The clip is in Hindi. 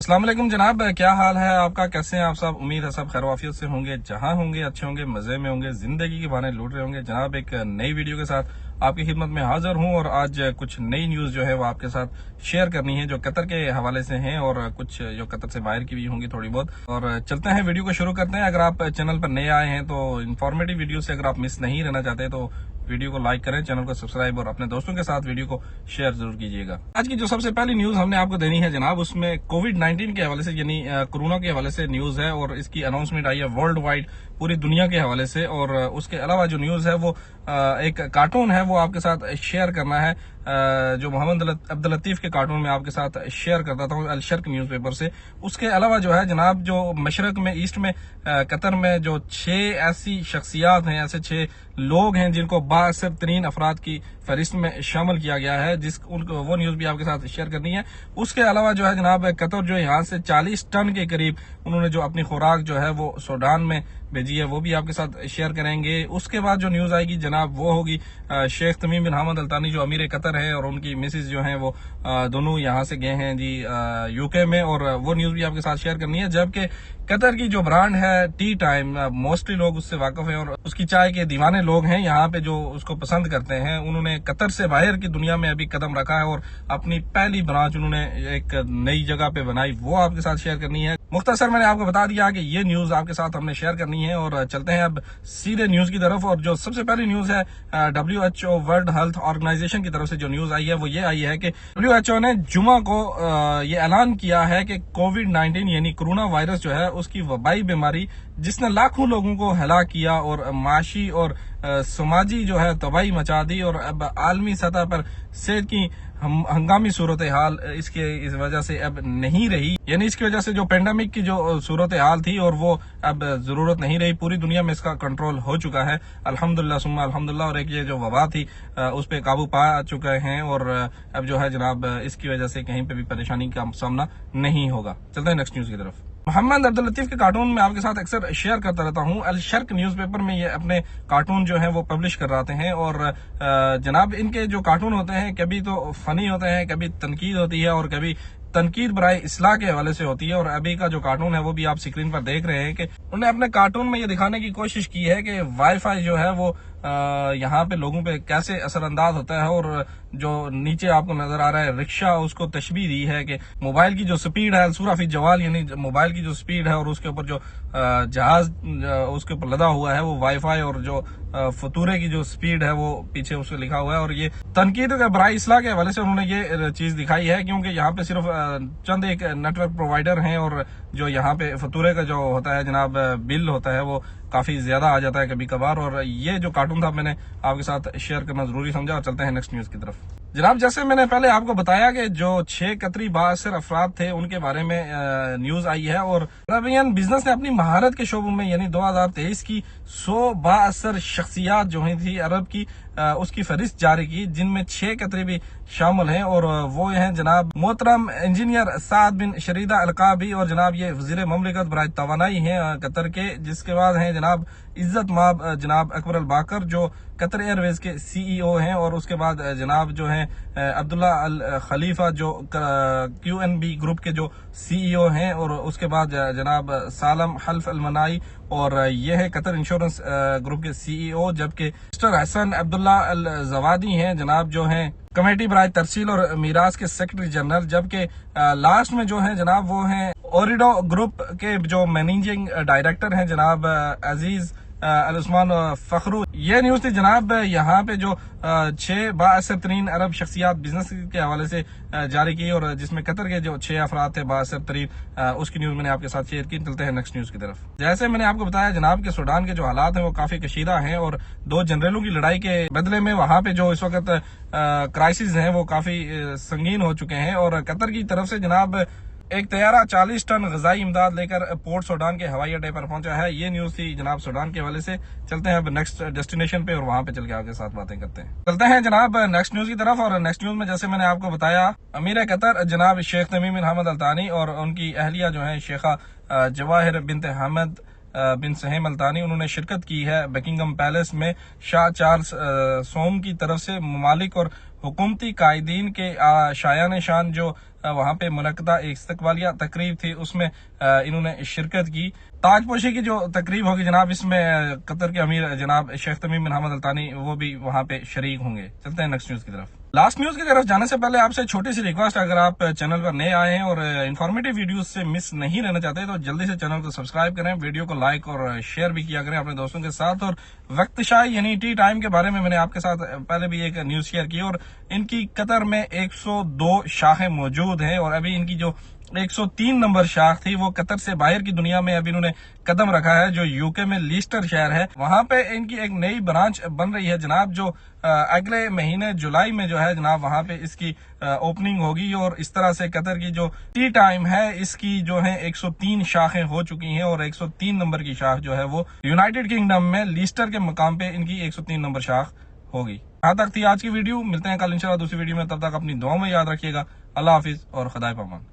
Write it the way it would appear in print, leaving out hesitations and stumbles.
अस्सलाम वालेकुम जनाब, क्या हाल है आपका? कैसे हैं आप सब? उम्मीद है सब खैर वाफियत से होंगे। जहां होंगे अच्छे होंगे, मजे में होंगे, जिंदगी के बहाने लूट रहे होंगे। जनाब एक नई वीडियो के साथ आपकी खिदमत में हाजिर हूं और आज कुछ नई न्यूज जो है वो आपके साथ शेयर करनी है जो कतर के हवाले से हैं और कुछ जो कतर से बाहर की भी होंगी थोड़ी बहुत। और चलते हैं, वीडियो को शुरू करते हैं। अगर आप चैनल पर नए आए हैं तो इन्फॉर्मेटिव वीडियो से अगर आप मिस नहीं रहना चाहते तो वीडियो को लाइक करें, चैनल को सब्सक्राइब और अपने दोस्तों के साथ वीडियो को शेयर जरूर कीजिएगा। आज की जो सबसे पहली न्यूज हमने आपको देनी है जनाब, उसमें कोविड-19 के हवाले से यानी कोरोना के हवाले से न्यूज है और इसकी अनाउंसमेंट आई है वर्ल्ड वाइड, पूरी दुनिया के हवाले से। और उसके अलावा जो न्यूज है वो एक कार्टून है वो आपके साथ शेयर करना है, जो मोहम्मद अब्दुल लतीफ के कार्टून में आपके साथ शेयर करता था अल शर्क न्यूज़पेपर से। उसके अलावा जो है जनाब, जो मशरक में ईस्ट में कतर में जो 6 ऐसी शख्सियात हैं, ऐसे 6 लोग हैं जिनको बाअसर तरीन अफराद की फहरिस्त में शामिल किया गया है, उनको वो न्यूज भी आपके साथ शेयर करनी है। उसके अलावा जो है जनाब, कतर जो यहाँ से 40 टन के करीब उन्होंने जो अपनी खुराक जो है वो सूडान में भेजी है, वो भी आपके साथ शेयर करेंगे। उसके बाद जो न्यूज आएगी जनाब वो होगी शेख तमीम बिन हमद अल तानी जो अमीर कतर है और उनकी मिसेज जो है वो दोनों यहाँ से गए हैं जी यूके में, और वो न्यूज भी आपके साथ शेयर करनी है। जबकि कतर की जो ब्रांड है टी टाइम, मोस्टली लोग उससे वाकिफ हैं और उसकी चाय के दीवाने लोग हैं यहाँ पे जो उसको पसंद करते हैं। उन्होंने कतर से बाहर की दुनिया में अभी कदम रखा है और अपनी पहली ब्रांच उन्होंने एक नई जगह पे बनाई, वो आपके साथ शेयर करनी है। मुख्तसर मैंने आपको बता दिया कि ये न्यूज आपके साथ हमने शेयर करनी है और चलते हैं अब सीधे न्यूज की तरफ। और जो सबसे पहली न्यूज है WHO वर्ल्ड हेल्थ ऑर्गेनाइजेशन की तरफ से जो न्यूज आई है वो ये आई है कि WHO ने जुमा को ये ऐलान किया है कि कोविड-19 यानी कोरोना वायरस जो है उसकी वबाई बीमारी जिसने लाखों लोगों को हलाक किया और माशी और समाजी जो है तबाही मचा दी और अब आलमी सतह पर सेहत की हंगामी सूरत हाल इस वजह से अब नहीं रही, यानी इसकी वजह से जो पेंडेमिक की जो सूरत हाल थी और वो अब जरूरत नहीं रही। पूरी दुनिया में इसका कंट्रोल हो चुका है अल्हम्दुलिल्लाह सुम्मा अल्हम्दुलिल्लाह। और एक ये जो वबा थी उस पर काबू पा चुके हैं और अब जो है जनाब इसकी वजह से कहीं पे भी परेशानी का सामना नहीं होगा। चलते हैं नेक्स्ट न्यूज की तरफ। मोहम्मद अब्दुल लतीफ के कार्टून में आपके साथ अक्सर शेयर करता रहता हूं। अल शर्क न्यूज़पेपर में ये अपने कार्टून जो है वो पब्लिश कराते हैं और जनाब इनके जो कार्टून होते हैं कभी तो फनी होते हैं, कभी तनकीद होती है और कभी तनकीद बराए इस्लाह के हवाले से होती है। और अभी का जो कार्टून है वो भी आप स्क्रीन पर देख रहे हैं कि उन्होंने अपने कार्टून में ये दिखाने की कोशिश की है कि वाईफाई जो है वो यहाँ पे लोगों पे कैसे असरअंदाज होता है। और जो नीचे आपको नजर आ रहा है रिक्शा, उसको तशबीह दी है कि मोबाइल की जो स्पीड है सूराफी जवाल यानी मोबाइल की जो स्पीड है और उसके ऊपर जो जहाज उसके ऊपर लदा हुआ है वो वाईफाई, और जो फतूरे की जो स्पीड है वो पीछे उसके लिखा हुआ है। और ये तनकीद बराए इस्लाह के हवाले से उन्होंने ये चीज दिखाई है क्योंकि यहाँ पे सिर्फ चंद एक नेटवर्क प्रोवाइडर हैं और जो यहाँ पे फतूरे का जो होता है जनाब बिल होता है वो काफी ज्यादा आ जाता है कभी कभार। और ये जो कार्टून था मैंने आपके साथ शेयर करना जरूरी समझा। और चलते हैं नेक्स्ट न्यूज की तरफ। जनाब जैसे मैंने पहले आपको बताया कि जो 6 कतरी बाअसर अफराद थे उनके बारे में न्यूज आई है और अरबियन बिजनेस ने अपनी महारत के शोबों में यानी 2023 की 100 बाअसर शख्सियात जो हुई थी अरब की उसकी फहरिस्त जारी की, जिनमें 6 कतरी भी शामिल हैं। और वो हैं जनाब मोहतरम इंजीनियर साद बिन शरीदा अलकाबी और जनाब ये वजीर ममलिकत बराए तवानाई हैं कतर के। जिसके बाद हैं जनाब इज्जत माब जनाब अकबर अल बाकर जो कतर एयरवेज के CEO हैं। और उसके बाद जनाब जो हैं अब्दुल्ला अल खलीफा जो QNB ग्रुप के जो CEO हैं। और उसके बाद जनाब सालम हल्फ अल मनाई और ये है कतर इंश्योरेंस ग्रुप के CEO। जबकि मिस्टर हसन अब्दुल्ला अल जवादी हैं जनाब जो हैं कमेटी बराए तरसील और मीरास के सेक्रेटरी जनरल। जबकि लास्ट में जो है जनाब वो हैं ओरिडो ग्रुप के जो मैनेजिंग डायरेक्टर हैं जनाब अजीज अल उस्मान फखरू। ये न्यूज थी जनाब यहाँ पे जो 6 बाअसर तरीन अरब शख्सियात बिजनेस के हवाले से जारी की और जिसमें कतर के जो 6 अफराद थे बाअसर तरीन, उसकी न्यूज मैंने आपके साथ शेयर की। चलते हैं नेक्स्ट न्यूज की तरफ। जैसे मैंने आपको बताया जनाब के सूडान के जो हालात हैं वो काफी कशीदा हैं और 2 जनरलों की लड़ाई के बदले में वहां पे जो इस वक्त क्राइसिस हैं वो काफी संगीन हो चुके हैं। और कतर की तरफ से जनाब एक तैयारा 40 टन गजाई इमदाद लेकर पोर्ट सूडान के हवाई अड्डे पर पहुंचा है। ये न्यूज थी जनाब सूडान के हवाले से। चलते हैं अब नेक्स्ट डेस्टिनेशन पे और वहां पे चल के आपके साथ बातें करते हैं। चलते हैं जनाब नेक्स्ट न्यूज की तरफ। और नेक्स्ट न्यूज में जैसे मैंने आपको बताया अमीर कतर जनाब शेख तमीम बिन हमद अल तानी और उनकी अहलिया जो है शेखा जवाहिर बिनत हमद बिन सहेम अल्तानी, उन्होंने शिरकत की है बकिंगम पैलेस में शाह चार्ल्स सोम की तरफ से ममालिक और हुकूमती कायदीन के शायान शान जो वहां पे मुनक्कदा एक इस्तकबालिया तकरीब थी उसमें इन्होंने शिरकत की। ताजपोशी की जो तकरीब होगी जनाब, इसमें कतर के अमीर जनाब शेख तमीम बिन हमद अल तानी वो भी वहां पे शरीक होंगे। चलते हैं नेक्स्ट न्यूज की तरफ। लास्ट न्यूज की तरफ जाने से पहले आपसे छोटी सी रिक्वेस्ट, अगर आप चैनल पर नए आए हैं और इन्फॉर्मेटिव वीडियोस से मिस नहीं रहना चाहते तो जल्दी से चैनल को सब्सक्राइब करें, वीडियो को लाइक और शेयर भी किया करें अपने दोस्तों के साथ। और वक्तशाही यानी टी टाइम के बारे में मैंने आपके साथ पहले भी एक न्यूज शेयर की और इनकी कतर में 102 शाखें मौजूद हैं और अभी इनकी जो 103 नंबर शाख थी वो कतर से बाहर की दुनिया में अभी इन्होंने कदम रखा है, जो यूके में लीस्टर शहर है। वहां पे इनकी एक नई ब्रांच बन रही है जनाब, जो अगले महीने जुलाई में जो है जनाब वहां पे इसकी ओपनिंग होगी। और इस तरह से कतर की जो टी टाइम है इसकी जो है 103 शाखें हो चुकी हैं और 103 नंबर की शाख जो है वो यूनाइटेड किंगडम में लीस्टर के मकाम पे इनकी 103 नंबर शाख होगी। यहाँ तक थी आज की वीडियो, मिलते हैं कल इंशाल्लाह दूसरी वीडियो में, तब तक अपनी दुआ में याद रखिएगा। अल्लाह हाफिज और खुदा पामान।